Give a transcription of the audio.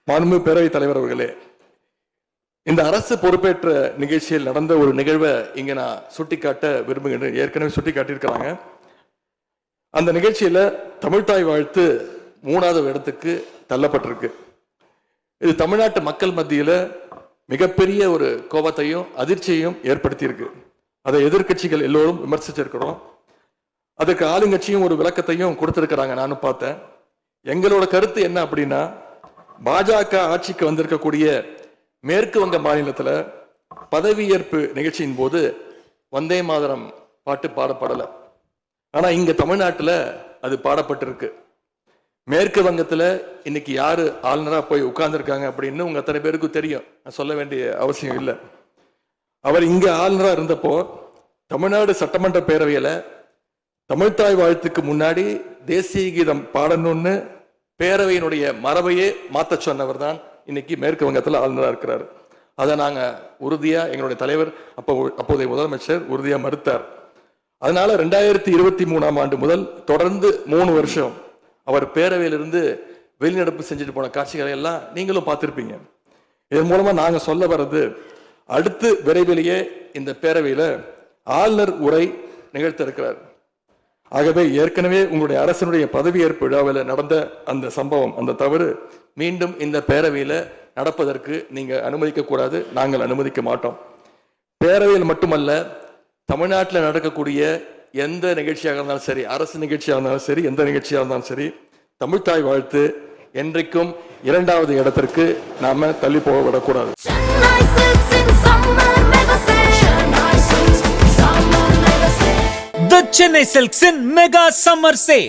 மாண்புமிகு பேரவைத் தலைவர் அவர்களே, இந்த அரசு பொறுப்பேற்ற நிகழ்ச்சியில் நடந்த ஒரு நிகழ்வை இங்க நான் சுட்டிக்காட்ட விரும்புகின்றேன். ஏற்கனவே சுட்டிக்காட்டியிருக்கிறாங்க. அந்த நிகழ்ச்சியில தமிழ்தாய் வாழ்த்து 3வது இடத்துக்கு தள்ளப்பட்டிருக்கு. இது தமிழ்நாட்டு மக்கள் மத்தியில மிகப்பெரிய ஒரு கோபத்தையும் அதிர்ச்சியையும் ஏற்படுத்தியிருக்கு. அதை எதிர்க்கட்சிகள் எல்லோரும் விமர்சிச்சிருக்கிறோம். அதுக்கு ஆளுங்கட்சியும் ஒரு விளக்கத்தையும் கொடுத்திருக்கிறாங்க. நானும் பார்த்தேன். எங்களோட கருத்து என்ன அப்படின்னா, பாஜக ஆட்சிக்கு வந்திருக்கக்கூடிய மேற்கு வங்க மாநிலத்தில் பதவியேற்பு நிகழ்ச்சியின் போது வந்தே மாதரம் பாட்டு பாடப்படலை. ஆனா இங்க தமிழ்நாட்டில் அது பாடப்பட்டிருக்கு. மேற்கு வங்கத்தில் இன்னைக்கு யாரு ஆளுநரா போய் உட்கார்ந்துருக்காங்க அப்படின்னு உங்க அத்தனை பேருக்கும் தெரியும். நான் சொல்ல வேண்டிய அவசியம் இல்லை. அவர் இங்க ஆளுநரா இருந்தப்போ தமிழ்நாடு சட்டமன்ற பேரவையில தமிழ்தாய் வாழ்த்துக்கு முன்னாடி தேசிய கீதம் பாடணும்னு பேரவையினுடைய மரபையே மாத்த சொன்னவர் தான் இன்னைக்கு மேற்கு வங்கத்தில் ஆளுநராக இருக்கிறார். அதை நாங்க உறுதியா எங்களுடைய தலைவர் அப்போதைய முதலமைச்சர் உறுதியா மறுத்தார். அதனால 2023ஆம் ஆண்டு முதல் தொடர்ந்து 3 வருஷம் அவர் பேரவையிலிருந்து வெளிநடப்பு செஞ்சுட்டு போன காட்சிகளை எல்லாம் நீங்களும் பார்த்திருப்பீங்க. இதன் மூலமா நாங்க சொல்ல வர்றது, அடுத்து விரைவிலேயே இந்த பேரவையில ஆளுநர் உரை நிகழ்த்த இருக்கிறார். ஆகவே ஏற்கனவே உங்களுடைய அரசனுடைய பதவியேற்பு விழாவில் நடந்த அந்த சம்பவம், அந்த தவறு மீண்டும் இந்த பேரவையில நடப்பதற்கு நீங்க அனுமதிக்க கூடாது. நாங்கள் அனுமதிக்க மாட்டோம். பேரவையில் மட்டுமல்ல, தமிழ்நாட்டில் நடக்கக்கூடிய எந்த நிகழ்ச்சியாக இருந்தாலும் சரி, அரசு நிகழ்ச்சியாக இருந்தாலும் சரி, எந்த நிகழ்ச்சியாக இருந்தாலும் சரி, தமிழ்தாய் வாழ்த்து என்றைக்கும் 2வது இடத்திற்கு நாம தள்ளி போக விடக்கூடாது. The Chennai Silks in Mega Summer Sale.